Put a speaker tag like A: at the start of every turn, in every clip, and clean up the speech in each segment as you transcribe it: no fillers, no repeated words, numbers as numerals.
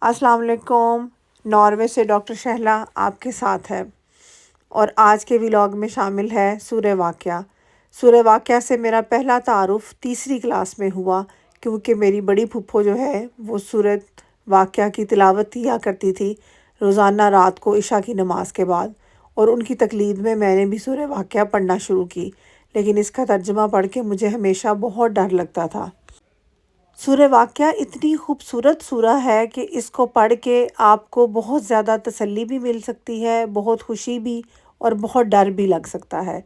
A: السلام علیکم۔ ناروے سے ڈاکٹر شہلا آپ کے ساتھ ہے، اور آج کے ولاگ میں شامل ہے سورہ واقعہ۔ سورہ واقعہ سے میرا پہلا تعارف تیسری کلاس میں ہوا، کیونکہ میری بڑی پھپھو جو ہے وہ سورہ واقعہ کی تلاوت کیا کرتی تھی روزانہ رات کو عشاء کی نماز کے بعد، اور ان کی تقلید میں میں نے بھی سورہ واقعہ پڑھنا شروع کی، لیکن اس کا ترجمہ پڑھ کے مجھے ہمیشہ بہت ڈر لگتا تھا۔ سورہ واقعہ اتنی خوبصورت سورہ ہے کہ اس کو پڑھ کے آپ کو بہت زیادہ تسلی بھی مل سکتی ہے، بہت خوشی بھی، اور بہت ڈر بھی لگ سکتا ہے۔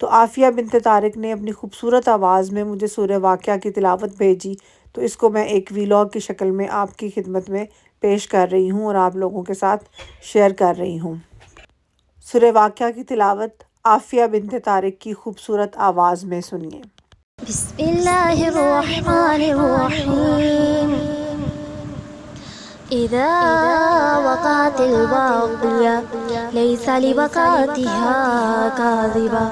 A: تو عافیہ بنت طارق نے اپنی خوبصورت آواز میں مجھے سورہ واقعہ کی تلاوت بھیجی، تو اس کو میں ایک ولاگ کی شکل میں آپ کی خدمت میں پیش کر رہی ہوں اور آپ لوگوں کے ساتھ شیئر کر رہی ہوں۔ سورہ واقعہ کی تلاوت عافیہ بنت طارق کی خوبصورت آواز میں سنیے۔
B: بسم اللہ الرحمن الرحیم۔ اذا وقعت الواقعہ لیس لوقعتها کاذبہ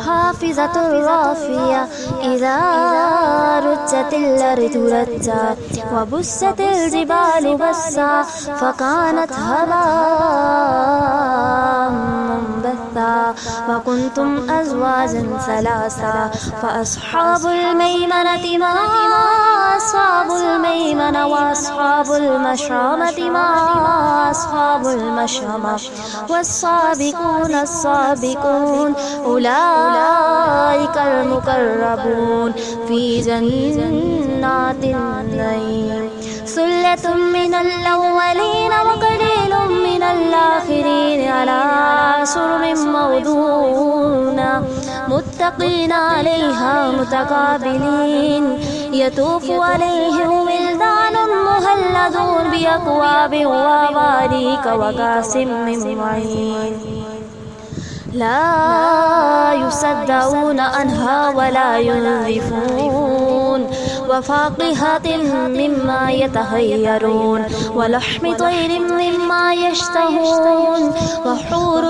B: حافظۃ رافعہ۔ اذا رجت الارض رجا وبست الجبال بسا فکانت هباء منبثا وکنتم ازواجا ثلاثا فاصحاب المیمنة ما اصحاب المیمنة واصحاب المشأمة ما اصحاب المشأمة والسابقون السابقون اولئک المقربون فی جنات النعیم۔ ثلۃ من الاولین وقلیل من الآخرین علی سرر موضونہ متقین علیہا متقابلین یطوف علیہم ولدان مخلدون بأکواب وأباریک وکأس من معین لا يصدعون عنها ولا ينزفون وفاقهة مما يتخيرون ولحم طير مما يشتهون وحور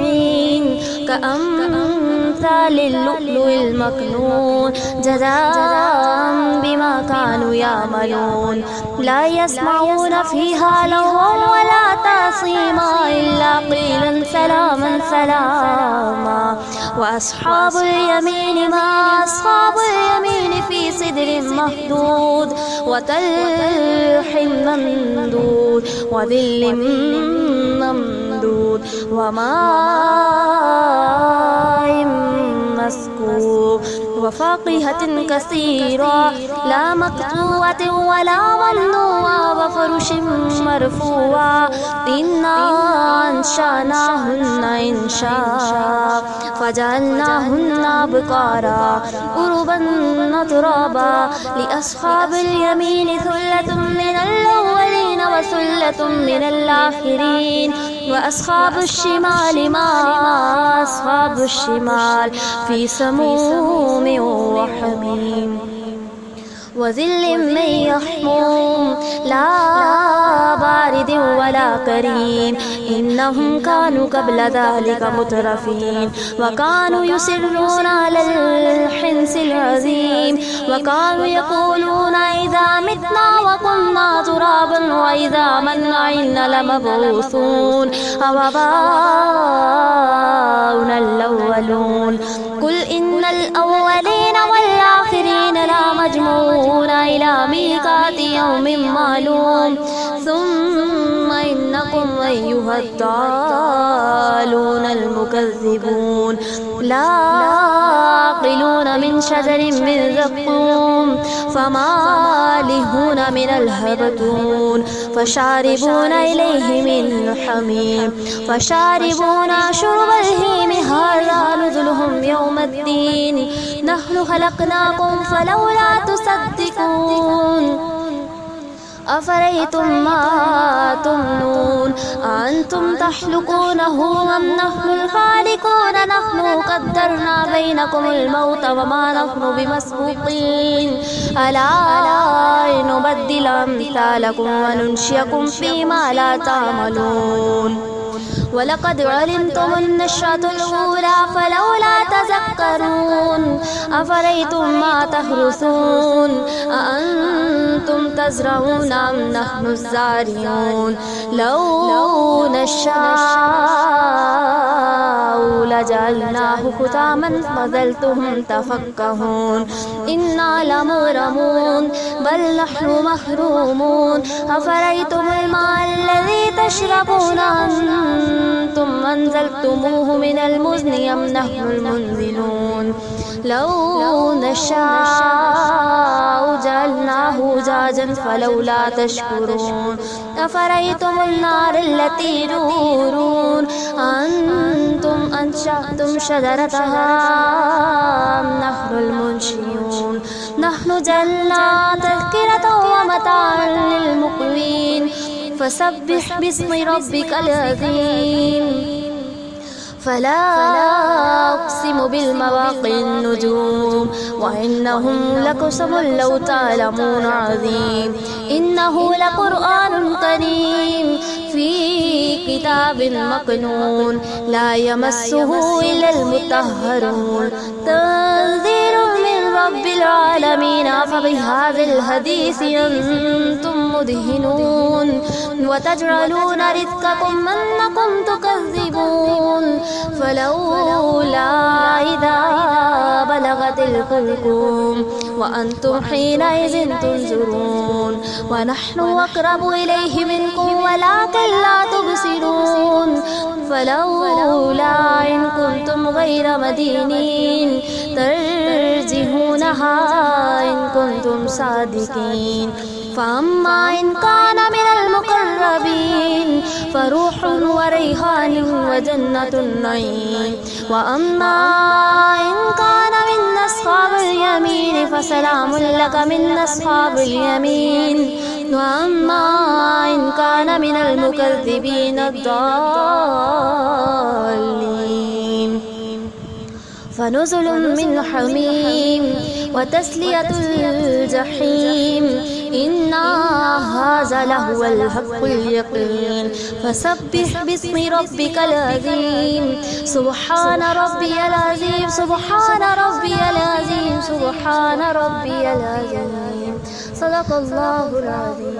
B: عين كأمثال اللؤلؤ المكنون جزاء بما كانوا يعملون لا يسمعون فيها لغوا ولا تأثيما إلا قيلا سلاما سلاما وأصحاب اليمين ما أصحاب اليمين في سدر مخضود وطلح ممدود وظل ممدود وماء مسكوب وفاكهة كثيرة لا مقطوعة ولا ممنوعة وفرش مرفوعة إنا أنشأناهن إنشاء فجعلناهن أبكارا عربا أترابا لأصحاب اليمين ثلة من الأولين وثلة من الآخرين وأصحاب الشمال ما أصحاب الشمال في سموم وحميم وظل من يحموم لا بارد ولا كريم إنهم كانوا قبل ذلك مترفين وكانوا يصرون على الحنث العظيم وكانوا يقولون إذا متنا وكنا ترابا وإذا منا إنا لمبعوثون أوآباؤنا الأولون قل إن الأولين والآخرين لمجموعون إلى ميقات يوم معلوم ثم إنكم أيها الضالون المكذبون لآكلون من شجر من زقوم فمالئون من الهبتون فشاربون إليه من الحميم فشاربون شرب الهيم هذا نزلهم يوم الدين نحن خلقناكم فلولا تصدقون أفرأيتم ما تمنون أأنتم تخلقونه أم نحن الخالقون نحن قدرنا بينكم الموت وما نحن بمسبوقين ألا نبدل أمثالكم وننشئكم فيما لا تعملون وَلَقَدْ عَلِمْتُمُ النَّشْأَةَ الْأُولَى فَلَوْلَا تَذَكَّرُونَ أَفَرَأَيْتُم مَّا تَحْرُثُونَ أَأَنتُمْ تَزْرَعُونَ أَمْ نَحْنُ الزَّارِعُونَ لَوْ نَشَاءُ لَجَعَلْنَاهُ حُطَامًا فَظَلْتُمْ تَفَكَّهُونَ إِنَّا لَمُغْرَمُونَ بَلْ نَحْنُ مَحْرُومُونَ أَفَرَأَيْتُمُ الْمَاءَ الَّذِي تَشْرَبُونَ أَنتُمْ أَنزَلْتُمُوهُ مِنَ الْمُزْنِ أَمْ نَحْنُ الْمُنزِلُونَ لَوْ نَشَاءُ جَعَلْنَاهُ أُجَاجًا فَلَوْلَا تَشْكُرُونَ أَفَرَأَيْتُمُ النَّارَ الَّتِي تُورُونَ أَنتُمْ أَنشَأْتُمْ شَجَرَتَهَا أَمْ نَحْنُ الْمُنشِئُونَ نَحْنُ جَعَلْنَاهَا تَذْكِرَةً وَمَتَاعًا لِلْمُقْوِينَ فَسَبِّحْ بِاسْمِ رَبِّكَ الْعَظِيمِ فلا أقسم بمواقع النجوم وإنه لقسم لو تعلمون عظيم إنه لقرآن كريم في كتاب مكنون لا يمسه إلا المطهرون تنزيل من رب العالمين فبهذا الحديث أنتم مدهنون وتجعلون رزقكم أنكم تكذبون فلولا إذا بلغت الحلقوم وأنتم حينئذ تنظرون ونحن أقرب إليه منكم ولكن لا تبصرون فلولا إن كنتم غير مدينين ترجعونها إن كنتم صادقين فأما إن كان من المقربين فروح وريحان وجنة النعيم وأما إن كان من أصحاب اليمين فسلام لك من أصحاب اليمين وأما إن كان من المكذبين الضالين فنزل من حميم وتسلية الجحيم إن هذا لهو الحق اليقين فسبح باسم ربك العظيم سبحان ربي العظيم سبحان ربي العظيم سبحان ربي العظيم صدق الله العظيم.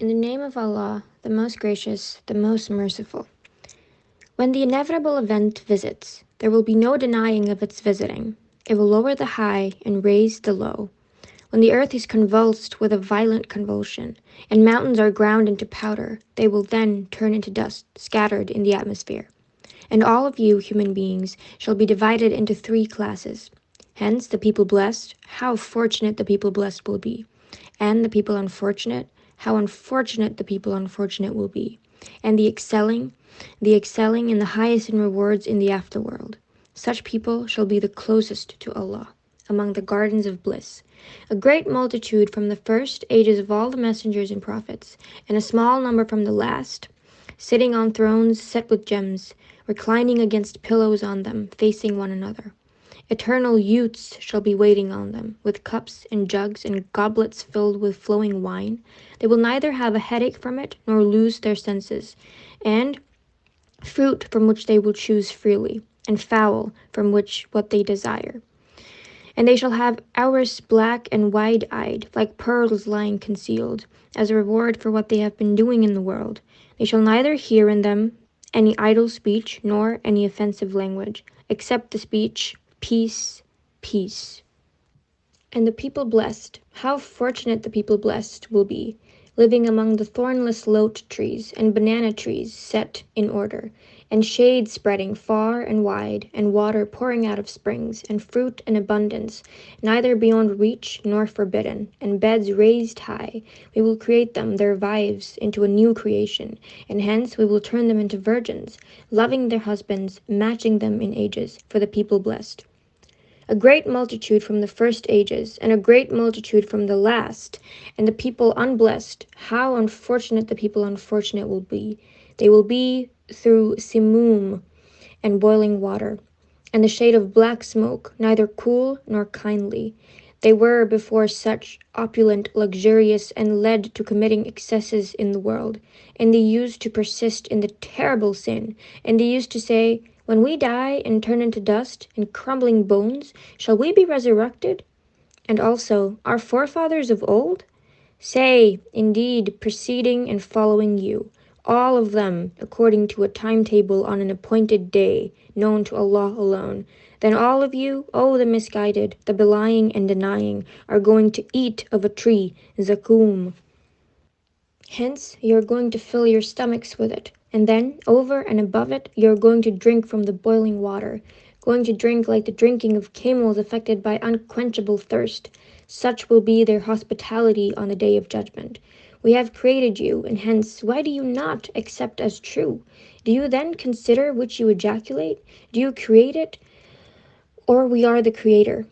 C: In the name of Allah, the most gracious, the most merciful. When the inevitable event visits, there will be no denying of its visiting. It will lower the high and raise the low. When the earth is convulsed with a violent convulsion, and mountains are ground into powder, they will then turn into dust, scattered in the atmosphere. And all of you, human beings, shall be divided into 3 classes. Hence, the people blessed, how fortunate the people blessed will be. And the people unfortunate, how unfortunate the people unfortunate will be. And the excelling in the highest in rewards in the afterworld. Such people shall be the closest to Allah, among the gardens of bliss. A great multitude from the first ages of all the messengers and prophets, and a small number from the last, sitting on thrones set with gems, reclining against pillows on them, facing one another. Eternal youths shall be waiting on them, with cups and jugs and goblets filled with flowing wine. They will neither have a headache from it, nor lose their senses. And fruit from which they will choose freely, and fowl from which what they desire. And they shall have hours black and wide-eyed, like pearls lying concealed, as a reward for what they have been doing in the world. They shall neither hear in them any idle speech, nor any offensive language, except the speech, peace, peace. And the people blessed, how fortunate the people blessed will be, living among the thornless lote trees and banana trees set in order, and shade spreading far and wide, and water pouring out of springs, and fruit in abundance, neither beyond reach nor forbidden, and beds raised high. We will create them, their wives, into a new creation, and hence we will turn them into virgins, loving their husbands, matching them in ages, for the people blessed. A great multitude from the first ages, and a great multitude from the last, and the people unblessed, how unfortunate the people unfortunate will be. They will be through simum and boiling water, and the shade of black smoke, neither cool nor kindly. They were before such opulent, luxurious, and led to committing excesses in the world. And they used to persist in the terrible sin. And they used to say, when we die and turn into dust and crumbling bones, shall we be resurrected? And also, our forefathers of old? Say, indeed, preceding and following you, all of them according to a timetable on an appointed day, known to Allah alone. Then all of you, O the misguided, the belying and denying, are going to eat of a tree, zakum. Hence, you're going to fill your stomachs with it, and then, over and above it, you're going to drink from the boiling water, going to drink like the drinking of camels affected by unquenchable thirst. Such will be their hospitality on the day of judgment. We have created you, and hence, why do you not accept as true? Do you then consider which you ejaculate? Do you create it, or we are the creator?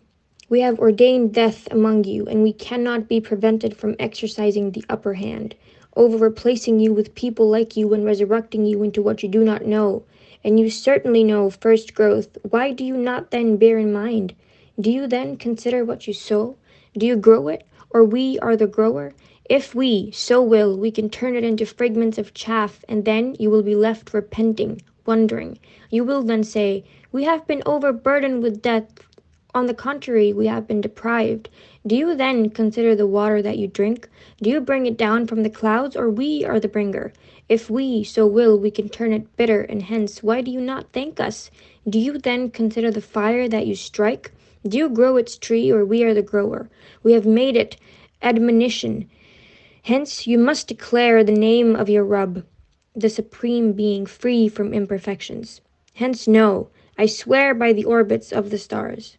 C: We have ordained death among you, and we cannot be prevented from exercising the upper hand, over replacing you with people like you and resurrecting you into what you do not know. And you certainly know first growth. Why do you not then bear in mind? Do you then consider what you sow? Do you grow it, or we are the grower? If we so will, we can turn it into fragments of chaff, and then you will be left repenting, wondering. You will then say, we have been overburdened with death. On the contrary, we have been deprived. Do you then consider the water that you drink? Do you bring it down from the clouds, or we are the bringer? If we so will, we can turn it bitter, and hence, why do you not thank us? Do you then consider the fire that you strike? Do you grow its tree, or we are the grower? We have made it admonition. Hence, you must declare the name of your Rabb, the Supreme Being, free from imperfections. Hence, know, I swear by the orbits of the stars.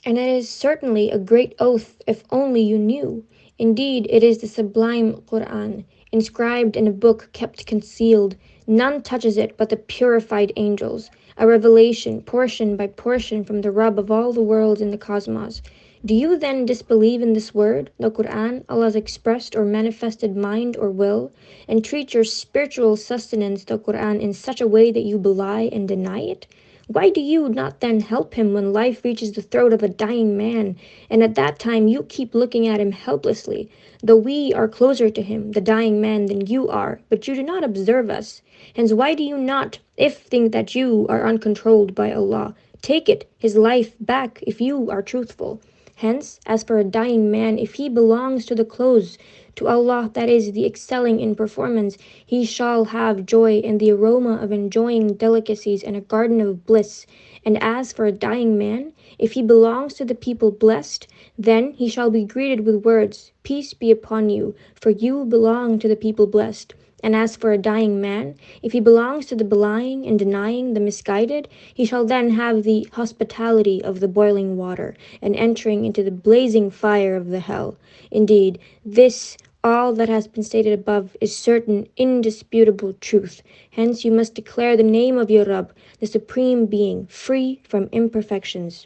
C: And it is certainly a great oath if only you knew. Indeed, it is the sublime Quran, inscribed in a book kept concealed. None touches it but the purified angels, a revelation portion by portion from the Rabb of all the worlds in the cosmos. Do you then disbelieve in this word, the Quran, Allah's expressed or manifested mind or will, and treat your spiritual sustenance, the Quran, in such a way that you belie and deny it? Why do you not then help him when life reaches the throat of a dying man, and at that time you keep looking at him helplessly, though we are closer to him, the dying man, than you are, but you do not observe us. Hence why do you not, if think that you are uncontrolled by Allah, take it, his life, back if you are truthful? Hence, as for a dying man, if he belongs to the close, to Allah, that is, the excelling in performance, he shall have joy and the aroma of enjoying delicacies and a garden of bliss. And as for a dying man, if he belongs to the people blessed, then he shall be greeted with words, peace be upon you, for you belong to the people blessed. And as for a dying man, if he belongs to the belying and denying, the misguided, he shall then have the hospitality of the boiling water, and entering into the blazing fire of the hell. Indeed, this, all that has been stated above, is certain, indisputable truth. Hence you must declare the name of your Rabb, the Supreme Being, free from imperfections.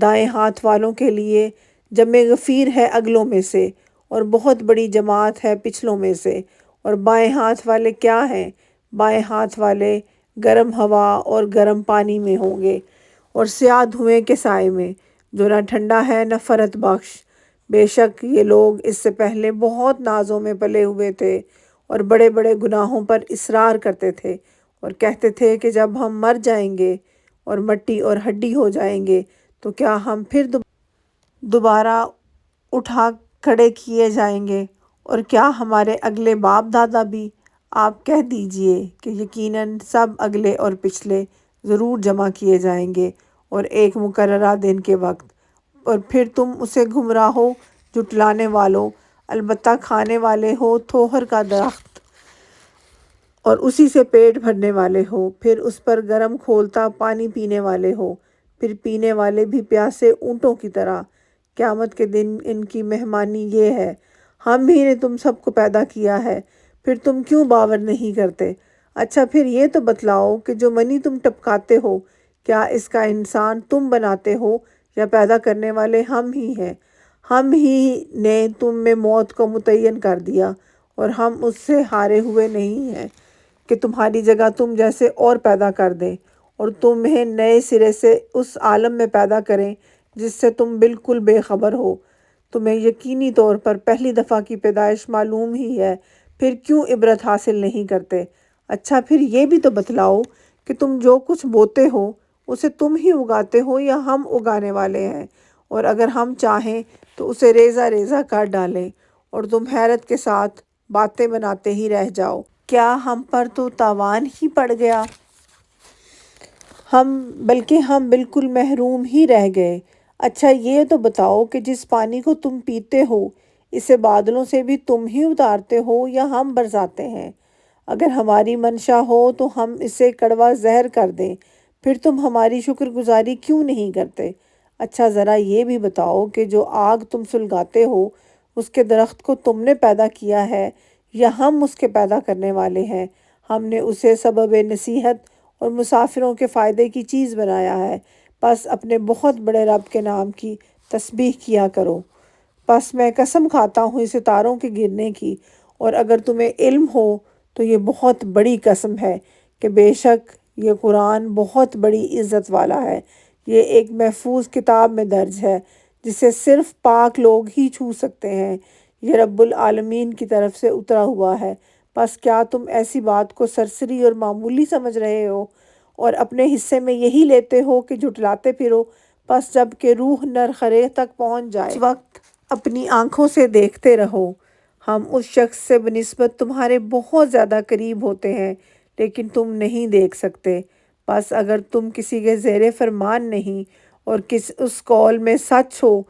A: دائیں ہاتھ والوں کے لیے جمع غفیر ہے اگلوں میں سے، اور بہت بڑی جماعت ہے پچھلوں میں سے۔ اور بائیں ہاتھ والے کیا ہیں؟ بائیں ہاتھ والے گرم ہوا اور گرم پانی میں ہوں گے، اور سیاہ دھوئیں کے سائے میں، جو نہ ٹھنڈا ہے نہ فرت بخش۔ بے شک یہ لوگ اس سے پہلے بہت نازوں میں پلے ہوئے تھے، اور بڑے بڑے گناہوں پر اصرار کرتے تھے، اور کہتے تھے کہ جب ہم مر جائیں گے اور مٹی اور ہڈی ہو جائیں گے تو کیا ہم پھر دوبارہ اٹھا کھڑے کیے جائیں گے، اور کیا ہمارے اگلے باپ دادا بھی؟ آپ کہہ دیجئے کہ یقیناً سب اگلے اور پچھلے ضرور جمع کیے جائیں گے، اور ایک مقررہ دن کے وقت۔ اور پھر تم اسے گمراہو جھٹلانے والو، البتہ کھانے والے ہو تھوہر کا درخت اور اسی سے پیٹ بھرنے والے ہو، پھر اس پر گرم کھولتا پانی پینے والے ہو، پھر پینے والے بھی پیاسے اونٹوں کی طرح۔ قیامت کے دن ان کی مہمانی یہ ہے، ہم ہی نے تم سب کو پیدا کیا ہے، پھر تم کیوں باور نہیں کرتے؟ اچھا پھر یہ تو بتلاؤ کہ جو منی تم ٹپکاتے ہو، کیا اس کا انسان تم بناتے ہو یا پیدا کرنے والے ہم ہی ہیں؟ ہم ہی نے تم میں موت کو متعین کر دیا، اور ہم اس سے ہارے ہوئے نہیں ہیں کہ تمہاری جگہ تم جیسے اور پیدا کر دیں، اور تمہیں نئے سرے سے اس عالم میں پیدا کریں جس سے تم بالکل بے خبر ہو۔ تمہیں یقینی طور پر پہلی دفعہ کی پیدائش معلوم ہی ہے، پھر کیوں عبرت حاصل نہیں کرتے؟ اچھا پھر یہ بھی تو بتلاؤ کہ تم جو کچھ بوتے ہو اسے تم ہی اگاتے ہو یا ہم اگانے والے ہیں؟ اور اگر ہم چاہیں تو اسے ریزہ ریزہ کاٹ ڈالیں، اور تم حیرت کے ساتھ باتیں بناتے ہی رہ جاؤ۔ کیا ہم پر تو تاوان ہی پڑ گیا؟ بلکہ ہم بالکل محروم ہی رہ گئے۔ اچھا یہ تو بتاؤ کہ جس پانی کو تم پیتے ہو، اسے بادلوں سے بھی تم ہی اتارتے ہو یا ہم برساتے ہیں؟ اگر ہماری منشا ہو تو ہم اسے کڑوا زہر کر دیں، پھر تم ہماری شکر گزاری کیوں نہیں کرتے؟ اچھا ذرا یہ بھی بتاؤ کہ جو آگ تم سلگاتے ہو، اس کے درخت کو تم نے پیدا کیا ہے یا ہم اس کے پیدا کرنے والے ہیں؟ ہم نے اسے سبب نصیحت اور مسافروں کے فائدے کی چیز بنایا ہے، پس اپنے بہت بڑے رب کے نام کی تسبیح کیا کرو۔ پس میں قسم کھاتا ہوں اس ستاروں کے گرنے کی، اور اگر تمہیں علم ہو تو یہ بہت بڑی قسم ہے کہ بے شک یہ قرآن بہت بڑی عزت والا ہے۔ یہ ایک محفوظ کتاب میں درج ہے جسے صرف پاک لوگ ہی چھو سکتے ہیں۔ یہ رب العالمین کی طرف سے اترا ہوا ہے۔ پس کیا تم ایسی بات کو سرسری اور معمولی سمجھ رہے ہو اور اپنے حصے میں یہی لیتے ہو کہ جھٹلاتے پھرو؟ پس جب کہ روح نرخرے تک پہنچ جائے اس وقت اپنی آنکھوں سے دیکھتے رہو۔ ہم اس شخص سے بنسبت تمہارے بہت زیادہ قریب ہوتے ہیں لیکن تم نہیں دیکھ سکتے۔ پس اگر تم کسی کے زیر فرمان نہیں اور اس قول میں سچ ہو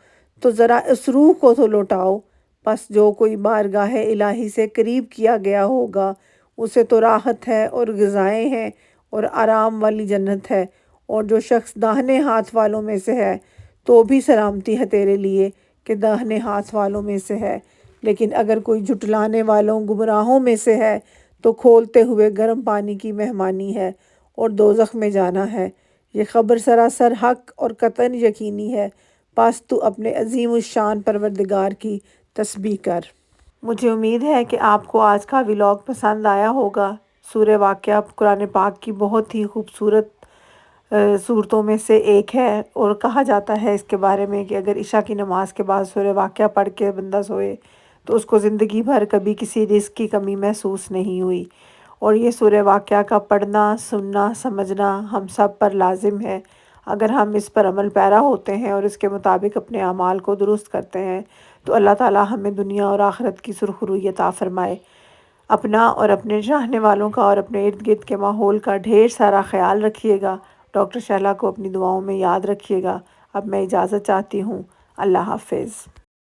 A: تو ذرا اس روح کو تو لوٹاؤ۔ پس جو کوئی بارگاہ الہی سے قریب کیا گیا ہوگا اسے تو راحت ہے اور غذائیں ہیں اور آرام والی جنت ہے، اور جو شخص داہنے ہاتھ والوں میں سے ہے تو بھی سلامتی ہے تیرے لیے کہ داہنے ہاتھ والوں میں سے ہے، لیکن اگر کوئی جھٹلانے والوں گمراہوں میں سے ہے تو کھولتے ہوئے گرم پانی کی مہمانی ہے اور دوزخ میں جانا ہے۔ یہ خبر سراسر حق اور قطعاً یقینی ہے، پس تو اپنے عظیم الشان پروردگار کی تسبیح کر۔ مجھے امید ہے کہ آپ کو آج کا ولاگ پسند آیا ہوگا۔ سورہ واقعہ قرآن پاک کی بہت ہی خوبصورت صورتوں میں سے ایک ہے، اور کہا جاتا ہے اس کے بارے میں کہ اگر عشاء کی نماز کے بعد سورہ واقعہ پڑھ کے بندہ سوئے تو اس کو زندگی بھر کبھی کسی رزق کی کمی محسوس نہیں ہوئی۔ اور یہ سورہ واقعہ کا پڑھنا، سننا، سمجھنا ہم سب پر لازم ہے۔ اگر ہم اس پر عمل پیرا ہوتے ہیں اور اس کے مطابق اپنے اعمال کو درست کرتے ہیں تو اللہ تعالیٰ ہمیں دنیا اور آخرت کی سرخروئی عطا فرمائے۔ اپنا اور اپنے چاہنے والوں کا اور اپنے ارد گرد کے ماحول کا ڈھیر سارا خیال رکھیے گا۔ ڈاکٹر شہلا کو اپنی دعاؤں میں یاد رکھیے گا۔ اب میں اجازت چاہتی ہوں۔ اللہ حافظ۔